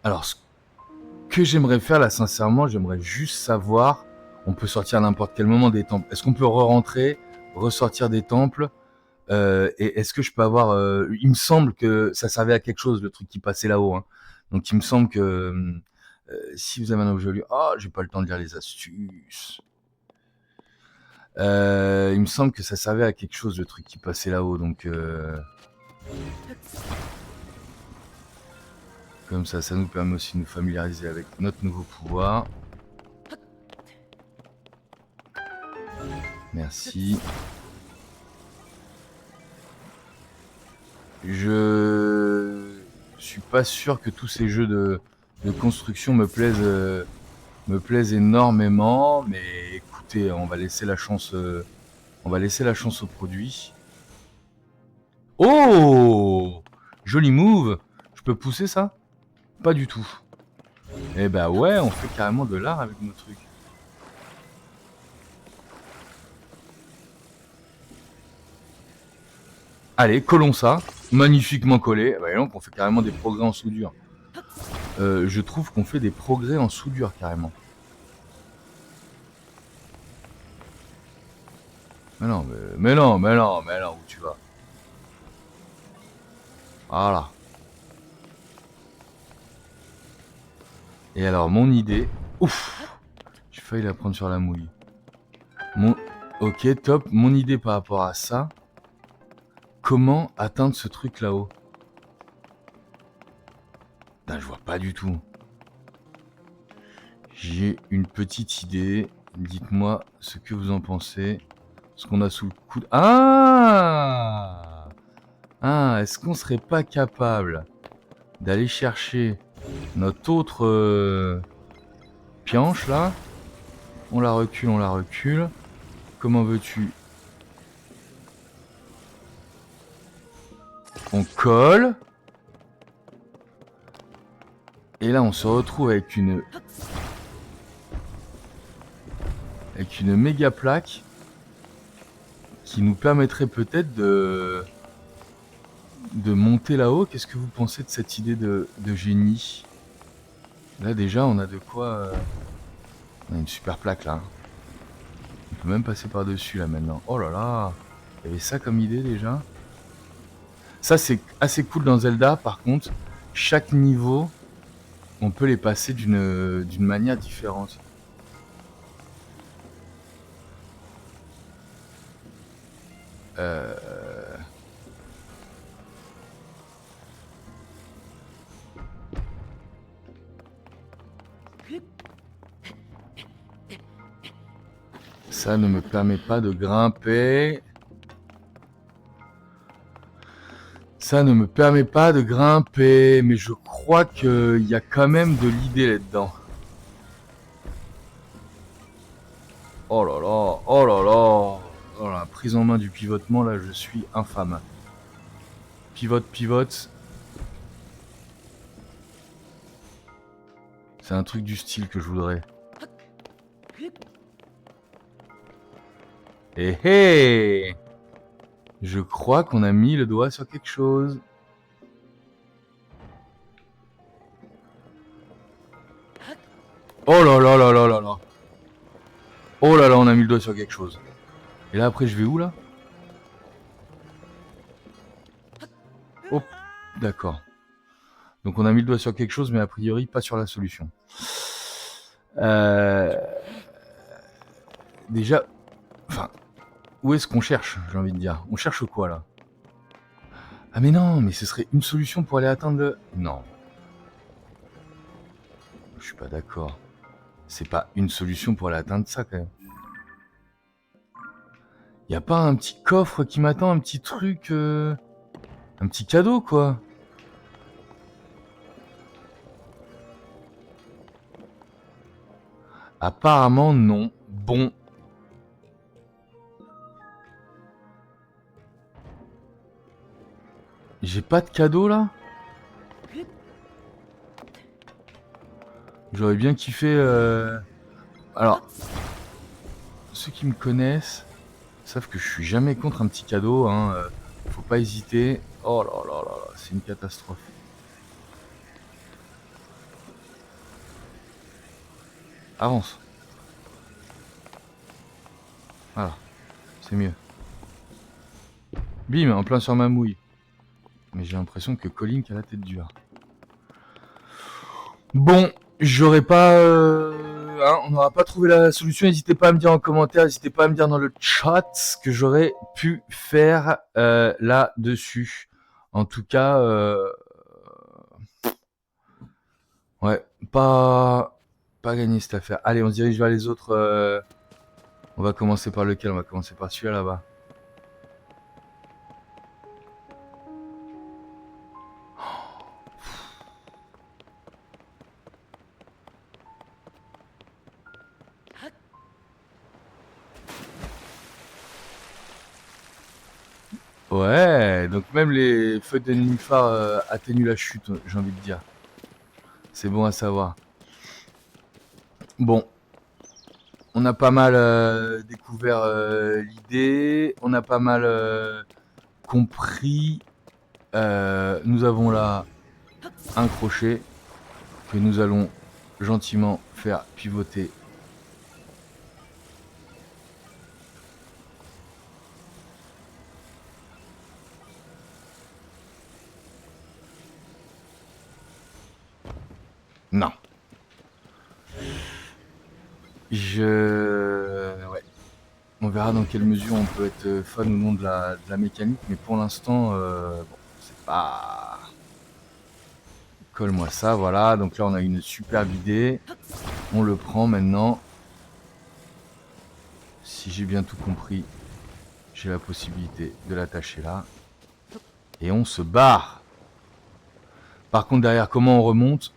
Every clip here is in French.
Alors, ce que j'aimerais faire là, sincèrement, j'aimerais juste savoir, on peut sortir à n'importe quel moment des temples. Est-ce qu'on peut re-rentrer, ressortir des temples et est-ce que je peux avoir... il me semble que ça servait à quelque chose, le truc qui passait là-haut. Hein. Donc il me semble que si vous avez un objet... Ah, j'ai pas le temps de lire les astuces. Il me semble que ça servait à quelque chose, le truc qui passait là-haut. Donc... Comme ça nous permet aussi de nous familiariser avec notre nouveau pouvoir. Merci. Je suis pas sûr que tous ces jeux de construction me plaisent énormément, mais écoutez, on va laisser la chance au produit. Oh, joli move. Je peux pousser ça? Pas du tout. Eh bah ouais, on fait carrément de l'art avec nos trucs. Allez, collons ça. Magnifiquement collé. Bah donc on fait carrément des progrès en soudure. Je trouve qu'on fait des progrès en soudure carrément. Mais non, où tu vas? Voilà. Et alors, mon idée... Ouf! J'ai failli la prendre sur la mouille. Ok, top. Mon idée par rapport à ça... Comment atteindre ce truc là-haut? Putain, je vois pas du tout. J'ai une petite idée. Dites-moi ce que vous en pensez. Ce qu'on a sous le coude... Ah! Ah, est-ce qu'on serait pas capable d'aller chercher notre autre pioche là? On la recule. Comment veux-tu? On colle. Et là, on se retrouve avec une méga plaque qui nous permettrait peut-être de monter là-haut. Qu'est-ce que vous pensez de cette idée de génie? Là, déjà, on a de quoi... On a une super plaque là. On peut même passer par-dessus là maintenant. Oh là là! Il y avait ça comme idée déjà. Ça, c'est assez cool dans Zelda. Par contre, chaque niveau, on peut les passer d'une manière différente. Ça ne me permet pas de grimper. Ça ne me permet pas de grimper, mais je crois qu'il y a quand même de l'idée là-dedans. Oh là là, oh là là. Oh là, prise en main du pivotement, là, je suis infâme. Pivote. C'est un truc du style que je voudrais. Eh hé! Je crois qu'on a mis le doigt sur quelque chose. Oh là là là là là là. Oh là là, on a mis le doigt sur quelque chose. Et là, après, je vais où, là? Oh, d'accord. Donc, on a mis le doigt sur quelque chose, mais a priori, pas sur la solution. Déjà, enfin, où est-ce qu'on cherche, j'ai envie de dire? On cherche quoi, là? Ah mais non, mais ce serait une solution pour aller atteindre le... Non. Je suis pas d'accord. C'est pas une solution pour aller atteindre ça, quand même. Y a pas un petit coffre qui m'attend, un petit truc... Un petit cadeau, quoi. Apparemment, non. Bon. J'ai pas de cadeau, là? J'aurais bien kiffé... Alors, ceux qui me connaissent savent que je suis jamais contre un petit cadeau, hein. Faut pas hésiter. Oh là là là là, c'est une catastrophe. Avance. Voilà. C'est mieux. Bim, en plein sur ma mouille. Mais j'ai l'impression que Colin a la tête dure. Bon, j'aurais pas... on n'aura pas trouvé la solution. N'hésitez pas à me dire en commentaire, n'hésitez pas à me dire dans le chat ce que j'aurais pu faire là-dessus. En tout cas, ouais, pas gagné cette affaire. Allez, on se dirige vers les autres. On va commencer par lequel? On va commencer par celui-là là-bas. Ouais, donc même les feux de nénuphar atténuent la chute, j'ai envie de dire. C'est bon à savoir. Bon, on a pas mal découvert l'idée, on a pas mal compris. Nous avons là un crochet que nous allons gentiment faire pivoter. Non. Ouais. On verra dans quelle mesure on peut être fan ou non de la mécanique, mais pour l'instant, bon, c'est pas... Colle-moi ça, voilà. Donc là, on a une superbe idée. On le prend maintenant. Si j'ai bien tout compris, j'ai la possibilité de l'attacher là. Et on se barre. Par contre, derrière, comment on remonte?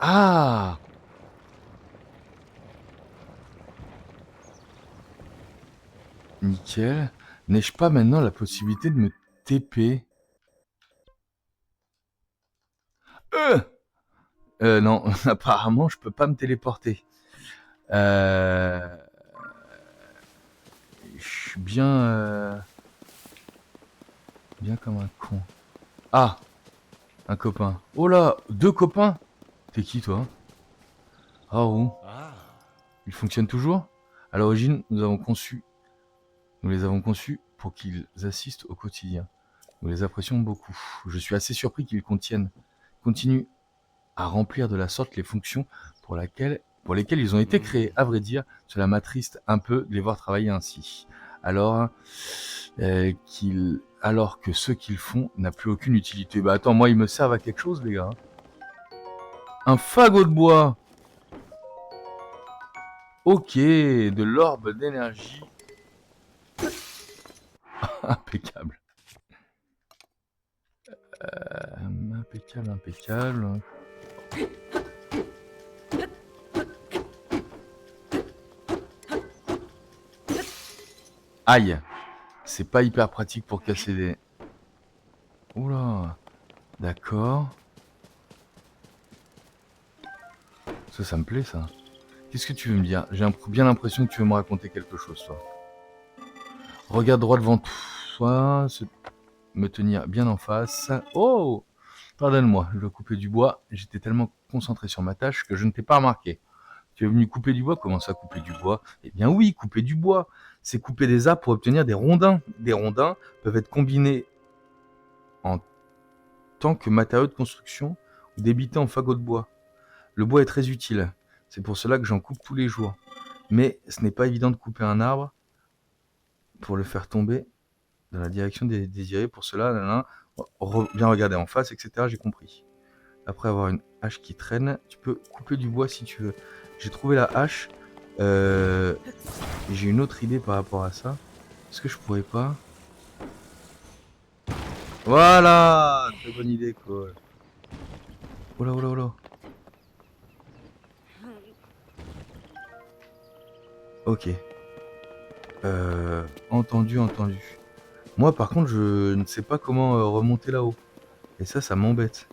Ah! Nickel. N'ai-je pas maintenant la possibilité de me TP? Non, apparemment, je peux pas me téléporter. Je suis bien comme un con. Ah! Un copain. Oh là! 2 copains! T'es qui, toi? Haru. Il fonctionne toujours? À l'origine, nous les avons conçus pour qu'ils assistent au quotidien. Nous les apprécions beaucoup. Je suis assez surpris qu'ils continuent à remplir de la sorte les fonctions pour lesquelles ils ont été créés. À vrai dire, cela m'attriste un peu de les voir travailler ainsi. Alors que ce qu'ils font n'a plus aucune utilité. Bah attends, moi ils me servent à quelque chose, les gars. Un fagot de bois. Ok, de l'orbe d'énergie. Impeccable. Impeccable. Aïe. C'est pas hyper pratique pour casser des... Oula. D'accord. Ça me plaît, ça. Qu'est-ce que tu veux me dire? J'ai bien l'impression que tu veux me raconter quelque chose, toi. Regarde droit devant toi, me tenir bien en face. Oh! Pardonne-moi, je dois couper du bois. J'étais tellement concentré sur ma tâche que je ne t'ai pas remarqué. Tu es venu couper du bois? Comment ça, couper du bois? Eh bien oui, couper du bois. C'est couper des arbres pour obtenir des rondins. Des rondins peuvent être combinés en tant que matériau de construction ou débités en fagots de bois. Le bois est très utile. C'est pour cela que j'en coupe tous les jours. Mais ce n'est pas évident de couper un arbre pour le faire tomber dans la direction désirée. Pour cela, bien regarder en face, etc. J'ai compris. Après avoir une hache qui traîne, tu peux couper du bois si tu veux. J'ai trouvé la hache. J'ai une autre idée par rapport à ça. Est-ce que je pourrais pas... Voilà! Très bonne idée, quoi. Oh là, oh là, oh là. Ok. Entendu. Moi, par contre, je ne sais pas comment remonter là-haut. Et ça m'embête.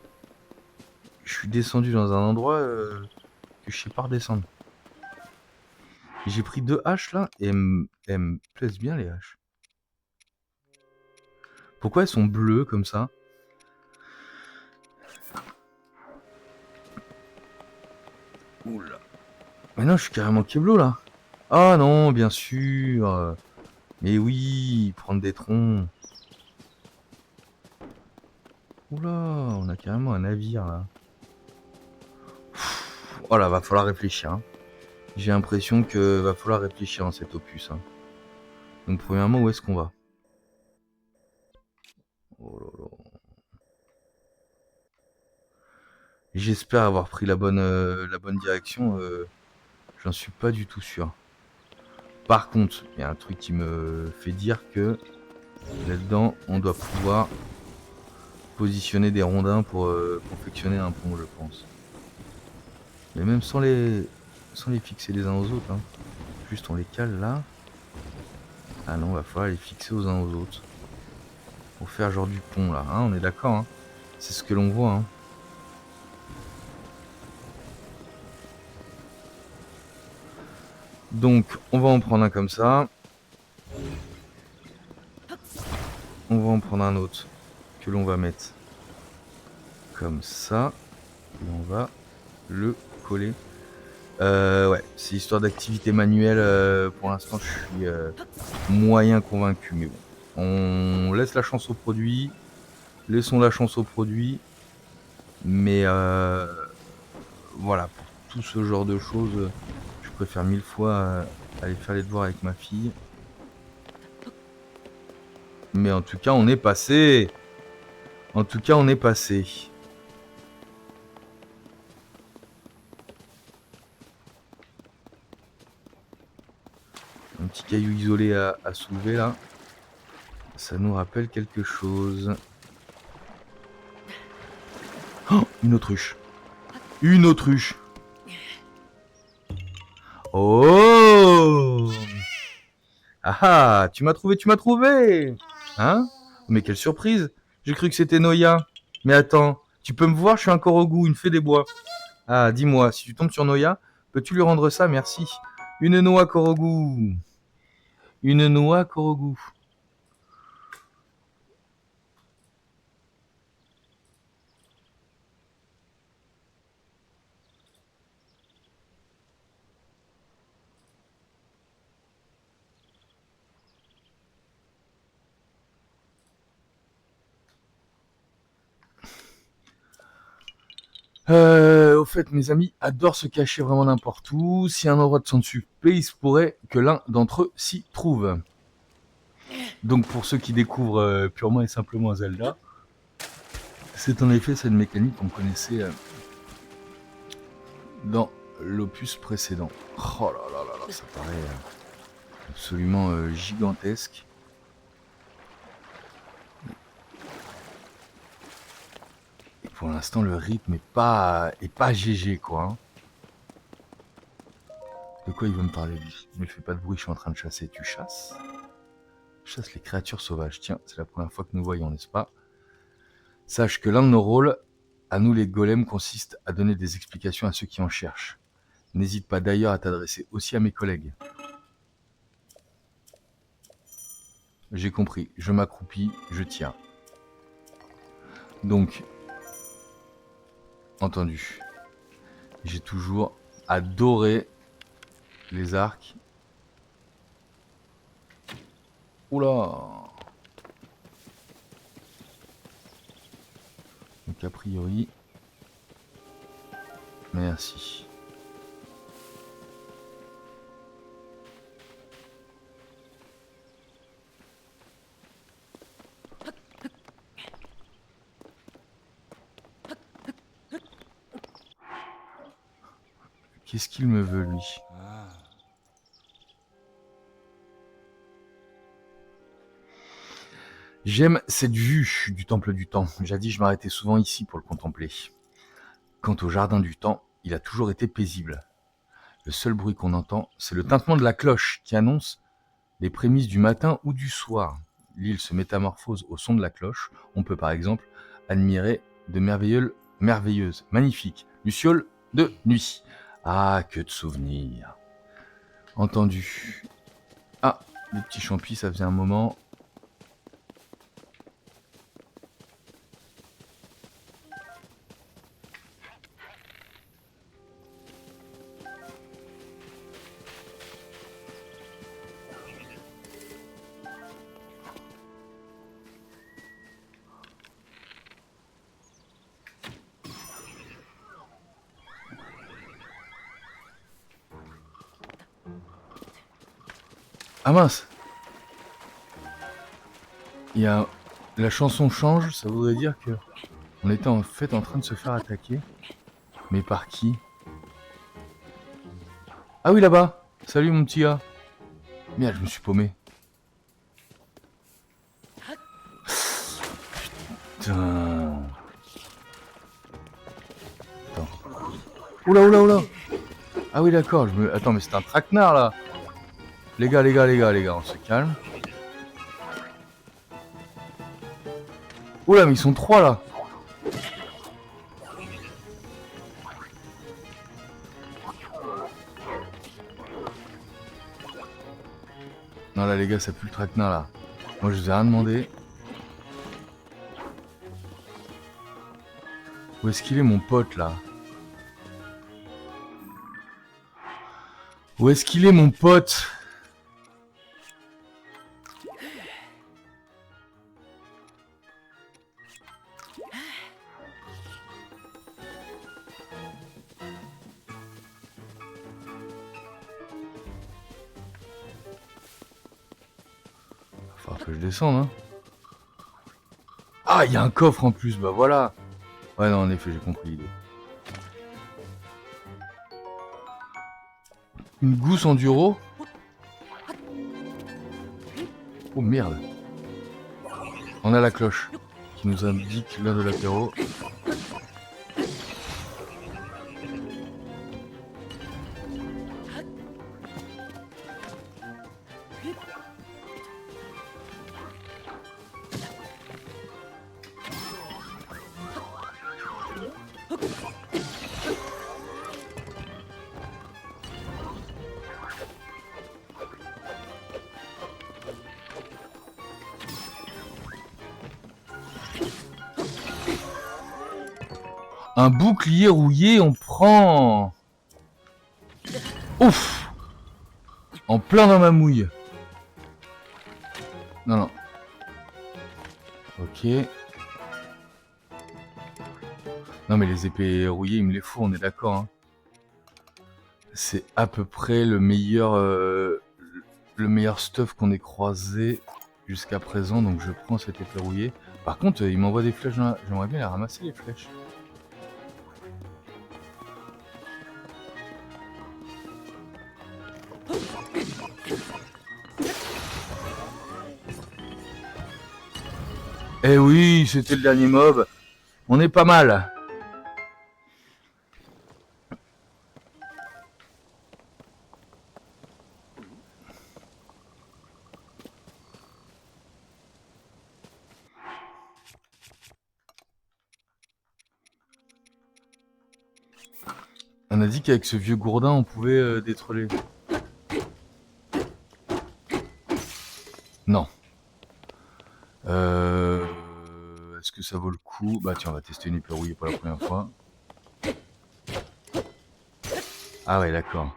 Je suis descendu dans un endroit que je sais pas redescendre. J'ai pris 2 haches là, et elles me plaisent bien les haches. Pourquoi elles sont bleues comme ça? non, je suis carrément Keblo là. Ah non, bien sûr. Mais oui, prendre des troncs. Oula, on a carrément un navire là. Oh là, va falloir réfléchir. Hein. J'ai l'impression que va falloir réfléchir dans cet opus. Hein. Donc premièrement, où est-ce qu'on va? Oh là là. J'espère avoir pris la bonne direction. J'en suis pas du tout sûr. Par contre, il y a un truc qui me fait dire que là-dedans, on doit pouvoir positionner des rondins pour confectionner un pont, je pense. Mais même sans les fixer les uns aux autres. Hein. Juste on les cale là. Ah non, va falloir les fixer aux uns aux autres. Pour faire genre du pont là. Hein, on est d'accord. Hein. C'est ce que l'on voit. Hein. Donc, on va en prendre un comme ça. On va en prendre un autre que l'on va mettre comme ça. Et on va le coller. Ouais, c'est histoire d'activité manuelle. Pour l'instant, je suis moyen convaincu. Mais bon, on laisse la chance au produit. Laissons la chance au produit. Mais voilà, pour tout ce genre de choses, je préfère 1000 fois aller faire les devoirs avec ma fille. Mais en tout cas, on est passé. En tout cas, on est passé. Un petit caillou isolé à soulever là. Ça nous rappelle quelque chose. Oh, une autruche. Une autruche. Oh! Ah ah, tu m'as trouvé, tu m'as trouvé! Hein? Mais quelle surprise! J'ai cru que c'était Noya. Mais attends, tu peux me voir, je suis un Korogu, une fée des bois. Ah, dis-moi, si tu tombes sur Noya, peux-tu lui rendre ça? Merci. Une noix Korogu. Une noix Korogu. Au fait, mes amis adorent se cacher vraiment n'importe où. Si un endroit de son dessus il se pourrait que l'un d'entre eux s'y trouve. Donc pour ceux qui découvrent purement et simplement Zelda, c'est en effet cette mécanique qu'on connaissait dans l'opus précédent. Oh là là là là, ça paraît absolument gigantesque. Et pour l'instant, le rythme est pas GG quoi. Hein. De quoi il veut me parler lui? Ne fais pas de bruit, je suis en train de chasser. Tu chasses? Chasse les créatures sauvages. Tiens, c'est la première fois que nous voyons, n'est-ce pas? Sache que l'un de nos rôles, à nous les golems, consiste à donner des explications à ceux qui en cherchent. N'hésite pas d'ailleurs à t'adresser aussi à mes collègues. J'ai compris, je m'accroupis, je tiens. Donc, entendu. J'ai toujours adoré les arcs. Oula! Donc a priori, merci. Qu'est-ce qu'il me veut lui? J'aime cette vue du temple du temps. Jadis, je m'arrêtais souvent ici pour le contempler. Quant au jardin du temps, il a toujours été paisible. Le seul bruit qu'on entend, c'est le tintement de la cloche qui annonce les prémices du matin ou du soir. L'île se métamorphose au son de la cloche. On peut par exemple admirer de merveilleuses, magnifiques lucioles de nuit. Ah, que de souvenirs. Entendu. Ah, les petits champis, ça faisait un moment. Ah mince. Il y a... La chanson change, ça voudrait dire que... On était en fait en train de se faire attaquer. Mais par qui? Ah oui, là-bas. Salut mon petit gars. Merde, je me suis paumé. Putain. Attends. Oula, oula, oula. Ah oui, d'accord. Attends, mais c'est un traquenard, là. Les gars, on se calme. Oula, mais ils sont 3, là. Non, là, les gars, ça pue le traquenard, là. Moi, je vous ai rien demandé. Où est-ce qu'il est, mon pote, là? Où est-ce qu'il est, mon pote? Faut que je descende, hein. Ah, il y a un coffre en plus, bah voilà. Ouais, non, en effet, j'ai compris l'idée. Une gousse enduro. Oh merde. On a la cloche qui nous indique l'heure de l'apéro. Un bouclier rouillé, on prend. Ouf. En plein dans ma mouille. Non, non. Ok. Non mais les épées rouillées, il me les faut, on est d'accord. Hein. C'est à peu près le meilleur stuff qu'on ait croisé jusqu'à présent. Donc je prends cette épée rouillée. Par contre, il m'envoie des flèches. J'aimerais bien les ramasser, les flèches. Eh oui, c'était le dernier mob. On est pas mal. On a dit qu'avec ce vieux gourdin, on pouvait détrôler. Non. Est-ce que ça vaut le coup? Bah tiens, on va tester une épée rouillée pour la première fois. Ah ouais, d'accord.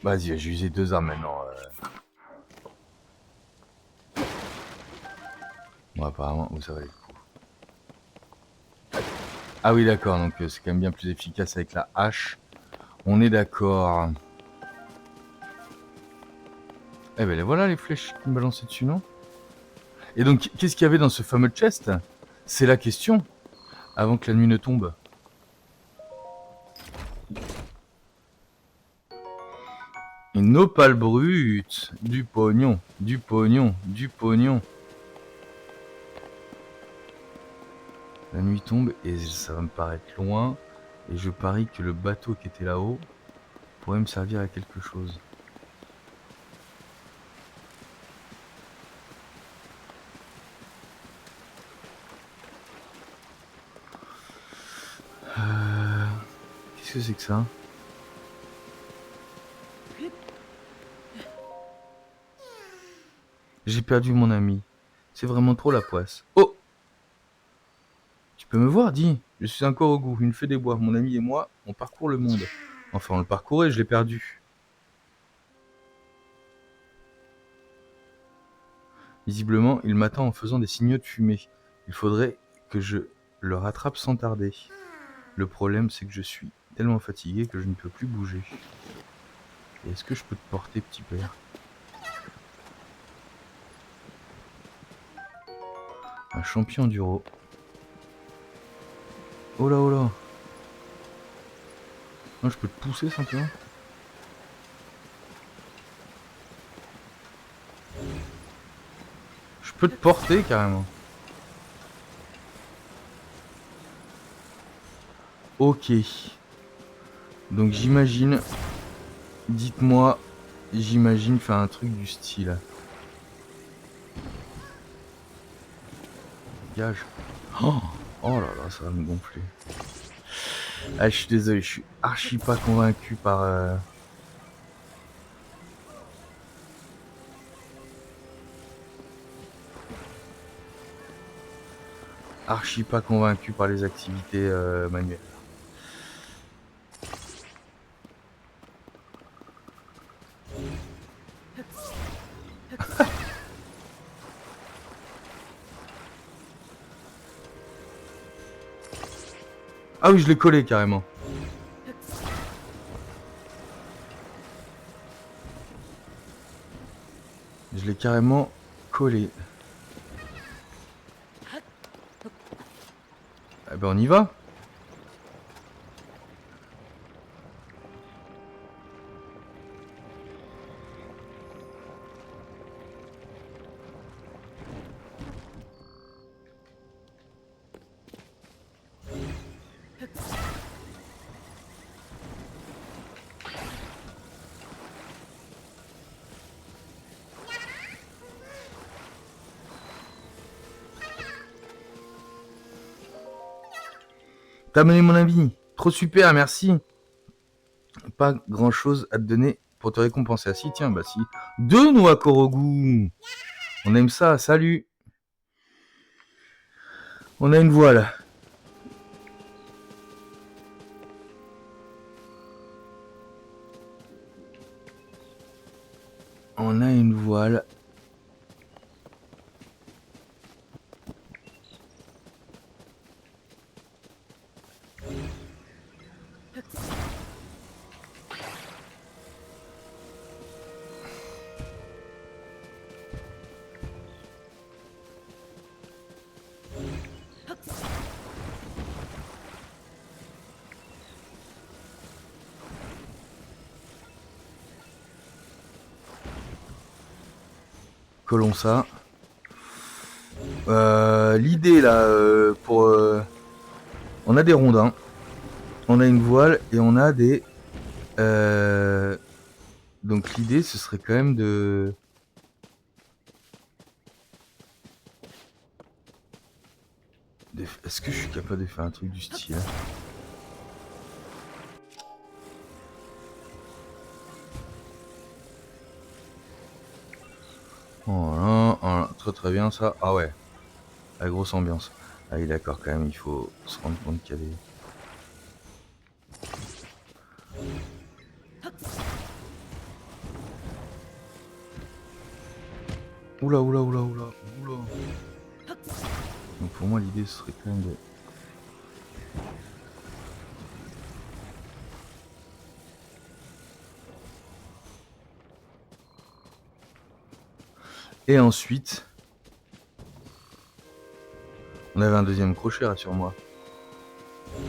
Vas-y, j'ai usé 2 armes maintenant. Bon, apparemment, ça va aller le coup. Ah oui, d'accord, donc c'est quand même bien plus efficace avec la hache. On est d'accord. Eh ben voilà les flèches qui me balançaient dessus, non? Et donc, qu'est-ce qu'il y avait dans ce fameux chest? C'est la question. Avant que la nuit ne tombe. Une opale brute. Du pognon, du pognon, du pognon. La nuit tombe et ça va me paraître loin. Et je parie que le bateau qui était là-haut pourrait me servir à quelque chose. Qu'est-ce que c'est que ça? J'ai perdu mon ami. C'est vraiment trop la poisse. Oh! Tu peux me voir, dis. Je suis encore au goût, une fée des bois. Mon ami et moi, on parcourt le monde. Enfin, on le parcourait, je l'ai perdu. Visiblement, il m'attend en faisant des signaux de fumée. Il faudrait que je le rattrape sans tarder. Le problème, c'est que je suis tellement fatigué que je ne peux plus bouger. Est-ce que je peux te porter, petit père? Un champion enduro. Oh là, oh là. Non, je peux te pousser simplement. Je peux te porter carrément. Ok. Donc j'imagine... Dites-moi... J'imagine faire un truc du style. Gage. Oh, oh là là, ça va me gonfler. Ah, je suis désolé, je suis archi pas convaincu par... Archi pas convaincu par les activités manuelles. Ah oui, je l'ai collé carrément. Je l'ai carrément collé. Eh ben on y va. T'as mené mon avis. Trop super, merci. Pas grand chose à te donner pour te récompenser. Ah si, tiens, bah si. Deux noix Korogu. On aime ça, salut. On a une voile. On a une voile. Collons ça. L'idée là, pour... on a des rondins. On a une voile et on a des... donc l'idée, ce serait quand même de... Est-ce que je suis capable de faire un truc du style? Voilà, voilà, très très bien ça. Ah ouais, la grosse ambiance. Ah oui, d'accord, quand même, il faut se rendre compte qu'il y a des... Oula, oula, oula, oula, oula. Donc pour moi, l'idée serait quand même de... Et ensuite... On avait un deuxième crochet, rassure-moi.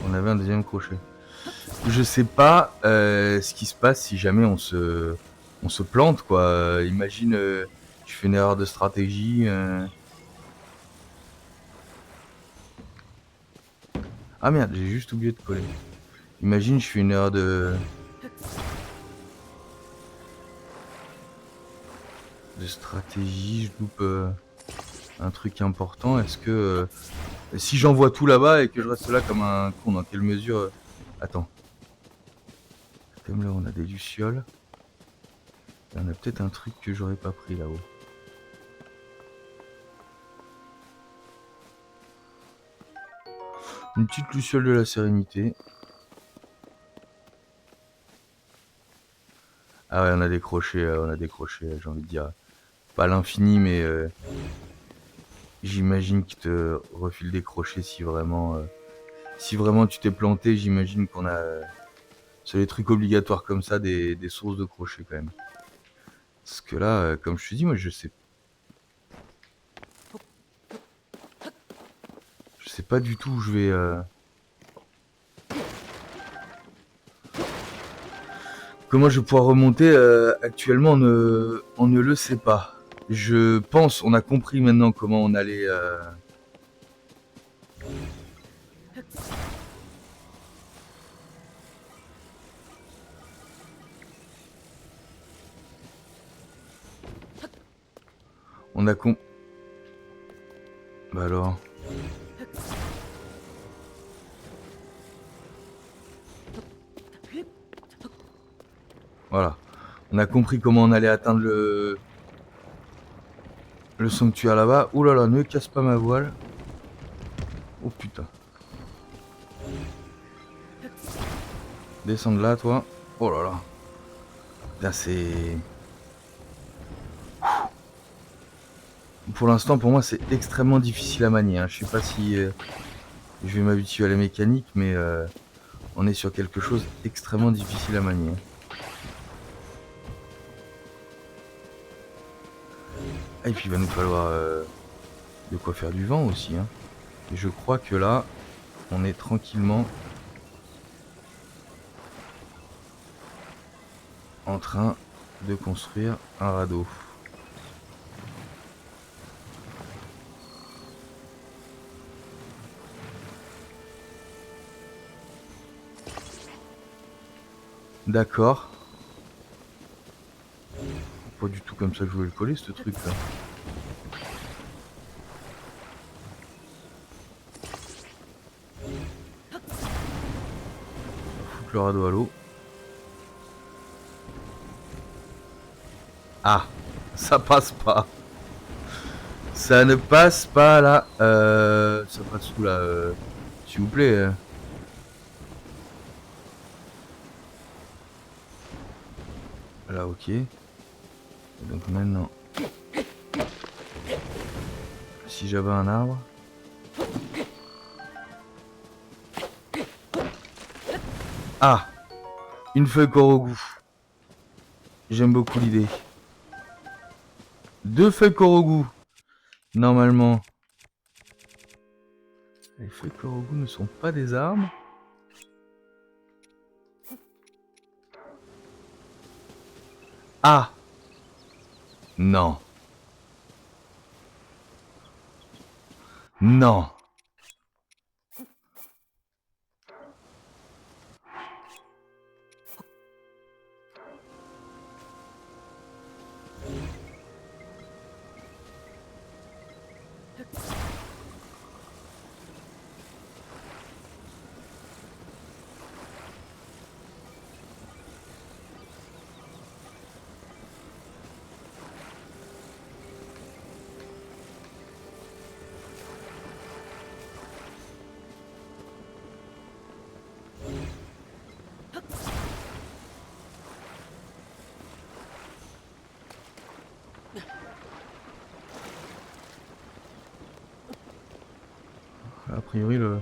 On avait un deuxième crochet. Je sais pas ce qui se passe si jamais on se plante, quoi. Imagine, tu fais une erreur de stratégie. Ah merde, j'ai juste oublié de coller. Imagine, je fais une erreur de stratégie, je loupe un truc important. Est-ce que si j'envoie tout là-bas et que je reste là comme un con, dans quelle mesure Attends. Comme là, on a des lucioles. Et on a peut-être un truc que j'aurais pas pris là-haut. Une petite luciole de la sérénité. Ah ouais, on a des crochets, j'ai envie de dire. Pas à l'infini, mais j'imagine qu'ils te refilent des crochets si vraiment tu t'es planté. J'imagine qu'on a sur les trucs obligatoires comme ça, des sources de crochets quand même. Parce que là, comme je te dis, moi je sais pas du tout où je vais... Comment je vais pouvoir remonter actuellement, on ne le sait pas. Je pense, on a compris maintenant comment on allait... On a compris... Bah alors... Voilà. On a compris comment on allait atteindre le sanctuaire là-bas. Ouh là là, ne casse pas ma voile. Oh putain. Descends de là, toi. Oh là là. Là, c'est... Pour l'instant, pour moi, c'est extrêmement difficile à manier. Hein. Je sais pas si je vais m'habituer à la mécanique, mais on est sur quelque chose d'extrêmement difficile à manier. Ah, et puis il va nous falloir de quoi faire du vent aussi. Hein. Et je crois que là, on est tranquillement en train de construire un radeau. D'accord. Pas du tout comme ça que je voulais le coller, ce truc là. Foutre le radeau à l'eau. Ah, ça passe pas. Ça ne passe pas là. Ça passe où là s'il vous plaît. Là, ok. Et donc maintenant, si j'avais un arbre. Ah, une feuille Korogu. J'aime beaucoup l'idée. 2 feuilles Korogu. Normalement. Les feuilles Korogu ne sont pas des arbres. Ah, non. Non. A priori, le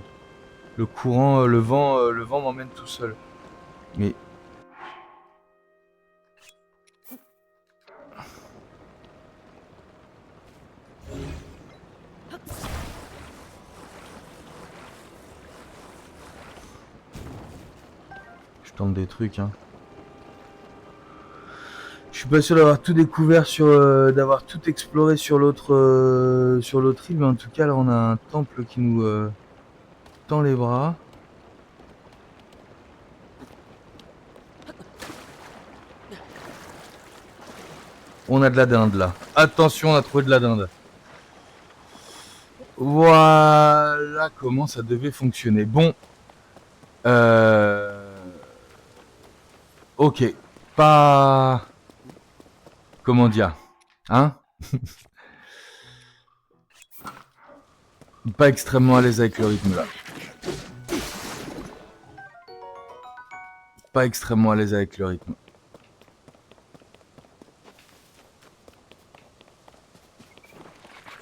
courant, le vent m'emmène tout seul. Mais je tente des trucs. Hein. Je suis pas sûr d'avoir tout découvert d'avoir tout exploré sur l'autre île, mais en tout cas là on a un temple qui nous tend les bras. On a de la dinde là. Attention, on a trouvé de la dinde. Voilà comment ça devait fonctionner. Bon. Ok. Pas... Comment dire. Hein. Pas extrêmement à l'aise avec le rythme là. Pas extrêmement à l'aise avec le rythme.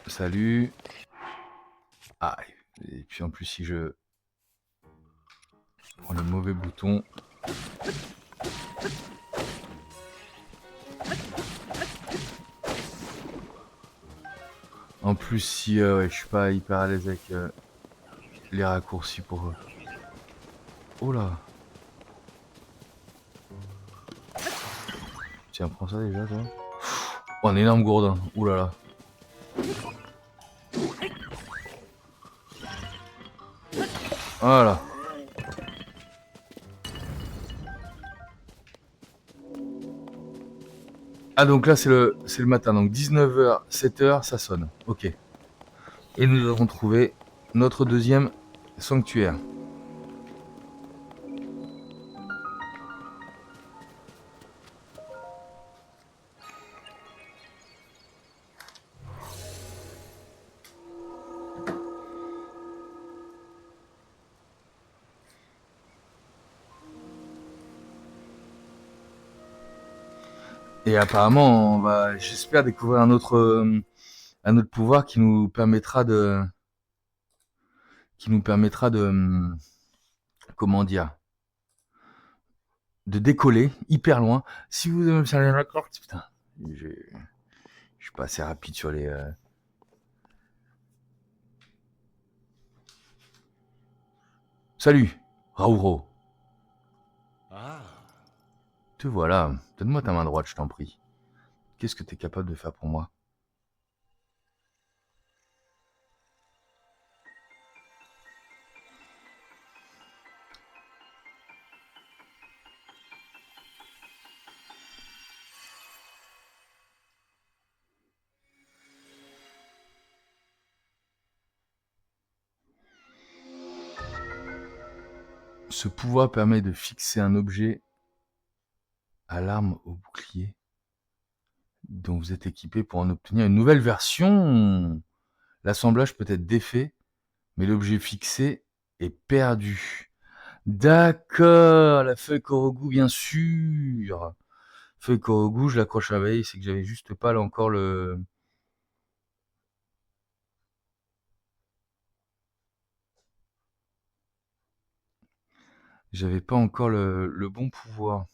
Salut. Ah, et puis en plus si je prends le mauvais bouton. En plus, si ouais, je suis pas hyper à l'aise avec les raccourcis pour... Oh là. Tiens, prends ça déjà, toi. Oh, un énorme gourdin. Ouh là là. Voilà. Ah, donc là, c'est le matin. Donc 19h, 7h, ça sonne. Ok. Et nous avons trouvé notre deuxième sanctuaire. Et apparemment, on va, j'espère, découvrir un autre pouvoir qui nous permettra de, comment dire, de décoller hyper loin. Si vous avez un raccord, putain, je suis pas assez rapide sur les. Salut, Raouro. Ah, Te voilà. Donne-moi ta main droite, je t'en prie. Qu'est-ce que tu es capable de faire pour moi? Ce pouvoir permet de fixer un objet à l'arme au bouclier dont vous êtes équipé pour en obtenir une nouvelle version. L'assemblage peut être défait, mais l'objet fixé est perdu. D'accord, la feuille Korogu, bien sûr. Feuille Korogu, je l'accroche à la veille, c'est que j'avais juste pas là encore le... J'avais pas encore le bon pouvoir.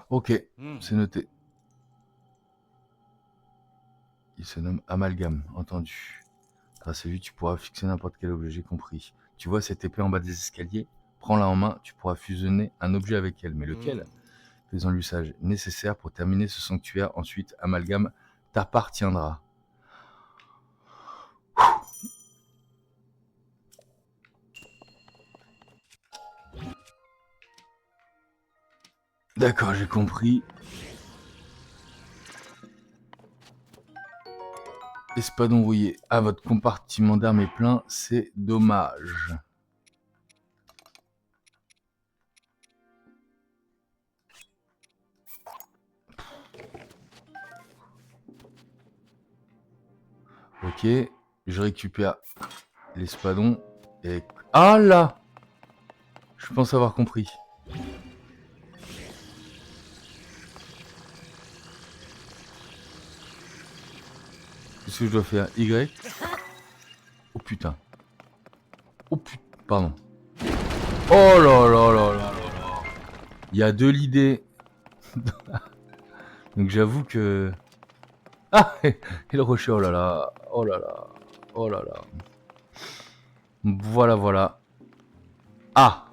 Ok, c'est noté. Il se nomme Amalgame, entendu. Grâce à lui, tu pourras fixer n'importe quel objet, j'ai compris. Tu vois cette épée en bas des escaliers? Prends-la en main, tu pourras fusionner un objet avec elle. Mais lequel? Faisons l'usage nécessaire pour terminer ce sanctuaire. Ensuite, Amalgame t'appartiendra. D'accord, j'ai compris. Espadon rouillé. Ah, votre compartiment d'armes est plein, c'est dommage. Ok, je récupère l'espadon et... Ah là! Je pense avoir compris. Qu'est-ce que je dois faire? Y? Oh putain. Oh putain, pardon. Oh là là là là là là. Il y a de l'idée. Donc j'avoue que... Ah! Et le rocher, oh là là. Oh là là. Oh là là. Voilà, voilà. Ah!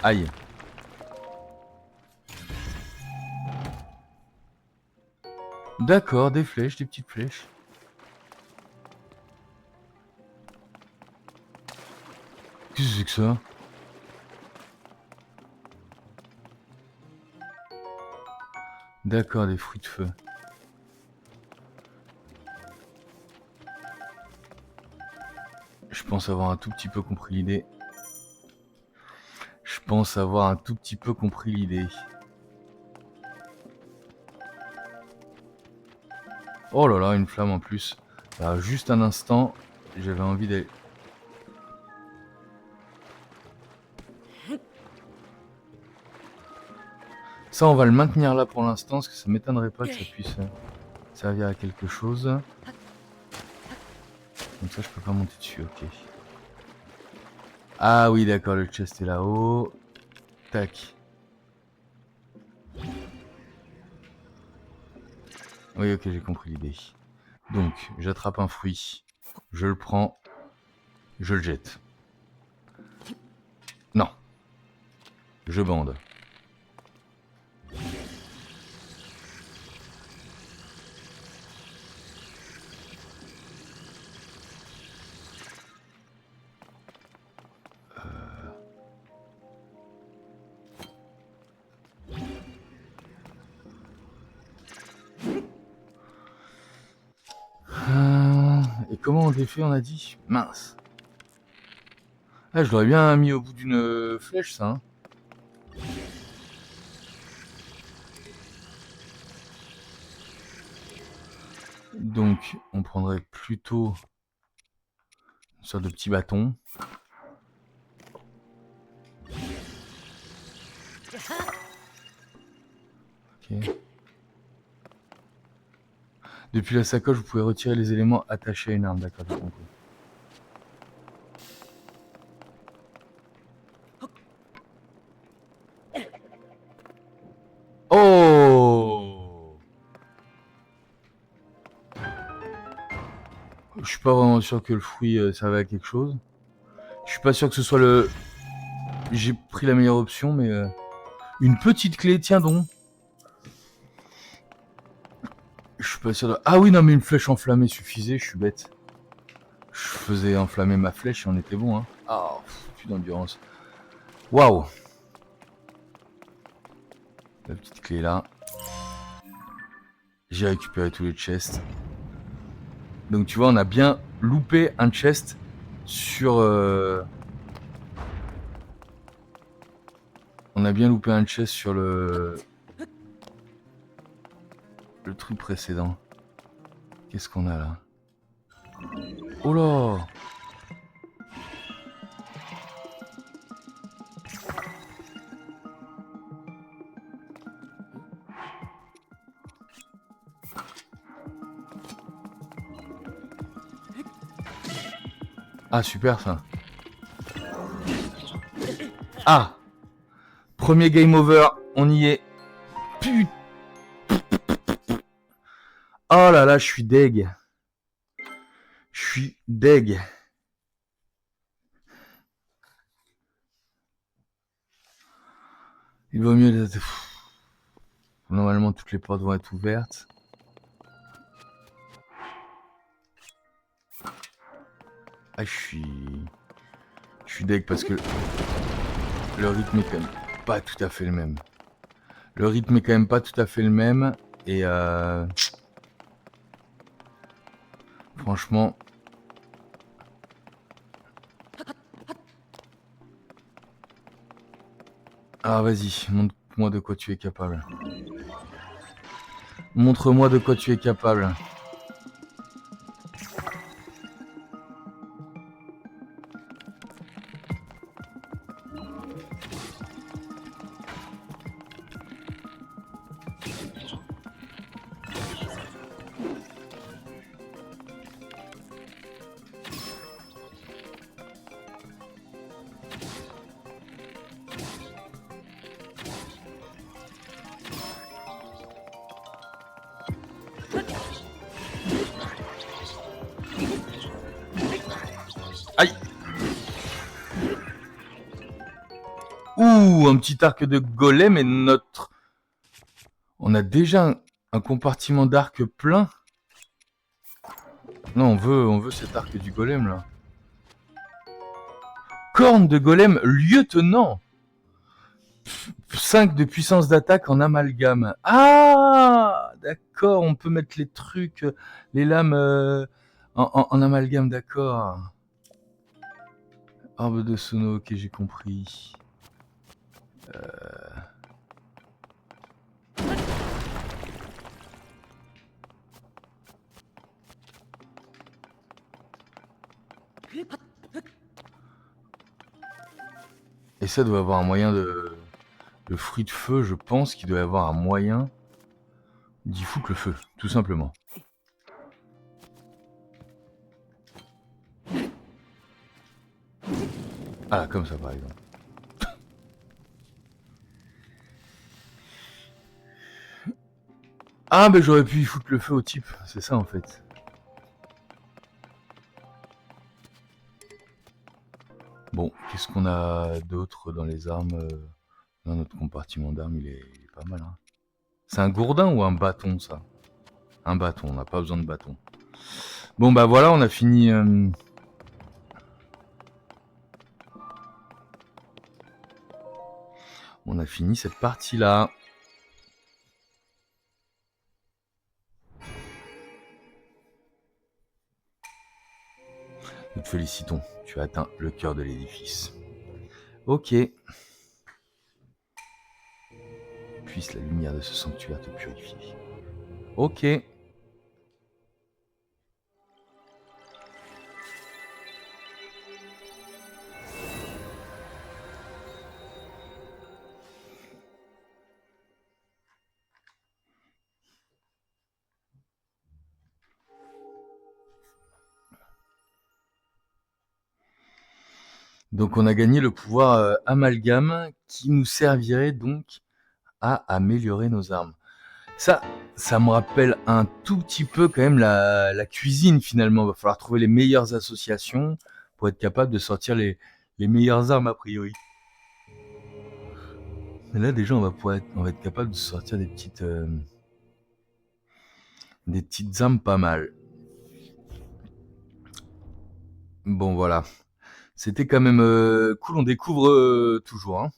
Aïe. D'accord, des flèches, des petites flèches. Qu'est-ce que c'est que ça? D'accord, des fruits de feu. Je pense avoir un tout petit peu compris l'idée. Je pense avoir un tout petit peu compris l'idée. Oh là là, une flamme en plus. Alors, juste un instant, j'avais envie d'aller... Ça, on va le maintenir là pour l'instant, parce que ça m'étonnerait pas que ça puisse servir à quelque chose. Comme ça, je peux pas monter dessus, ok. Ah oui, d'accord, le chest est là-haut. Tac. Oui, ok, j'ai compris l'idée. Donc, j'attrape un fruit. Je le prends. Je le jette. Non. Je bande. Et comment on défait, on a dit? Mince. Ah, je l'aurais bien mis au bout d'une flèche, ça. Hein. Donc, on prendrait plutôt une sorte de petit bâton. Ok. Depuis la sacoche, vous pouvez retirer les éléments attachés à une arme. D'accord, j'ai compris. Oh! Je suis pas vraiment sûr que le fruit servait à quelque chose. Je suis pas sûr que ce soit le... J'ai pris la meilleure option, mais... Une petite clé, tiens donc. Je suis pas sûr de... Ah oui, non, mais une flèche enflammée suffisait, je suis bête. Je faisais enflammer ma flèche et on était bon, hein. Ah, plus d'endurance. Waouh! La petite clé là. J'ai récupéré tous les chests. Donc tu vois, on a bien loupé un chest sur... On a bien loupé un chest sur le truc précédent. Qu'est-ce qu'on a là? Oh là! Ah, super ça. Ah! Premier game over, on y est. Putain! Oh là là, je suis deg. Je suis deg. Il vaut mieux... Normalement, toutes les portes vont être ouvertes. Ah, je suis deg parce que le rythme est quand même pas tout à fait le même. Le rythme est quand même pas tout à fait le même. Et franchement... Ah, vas-y, montre-moi de quoi tu es capable. Montre-moi de quoi tu es capable. Aïe! Ouh, un petit arc de golem et notre... On a déjà un compartiment d'arc plein. Non, on veut cet arc du golem là. Corne de golem lieutenant. 5 de puissance d'attaque en amalgame. Ah, d'accord, on peut mettre les trucs, les lames en amalgame, d'accord. Arbre de sono, ok, j'ai compris. Et ça doit avoir un moyen de... Le fruit de feu, je pense qu'il doit avoir un moyen d'y foutre le feu, tout simplement. Ah, comme ça par exemple. Ah, ben j'aurais pu y foutre le feu au type, c'est ça en fait. Bon, qu'est-ce qu'on a d'autre dans les armes dans notre compartiment d'armes, il est pas mal. Hein. C'est un gourdin ou un bâton ça? Un bâton, on n'a pas besoin de bâton. Bon bah voilà, on a fini... On a fini cette partie-là. Nous te félicitons, tu as atteint le cœur de l'édifice. Ok. Puisse la lumière de ce sanctuaire te purifier. Ok. Donc on a gagné le pouvoir amalgame qui nous servirait donc à améliorer nos armes. Ça me rappelle un tout petit peu quand même la cuisine finalement. Il va falloir trouver les meilleures associations pour être capable de sortir les meilleures armes a priori. Mais là déjà on va être capable de sortir des petites armes pas mal. Bon voilà. C'était quand même cool, on découvre toujours. Hein.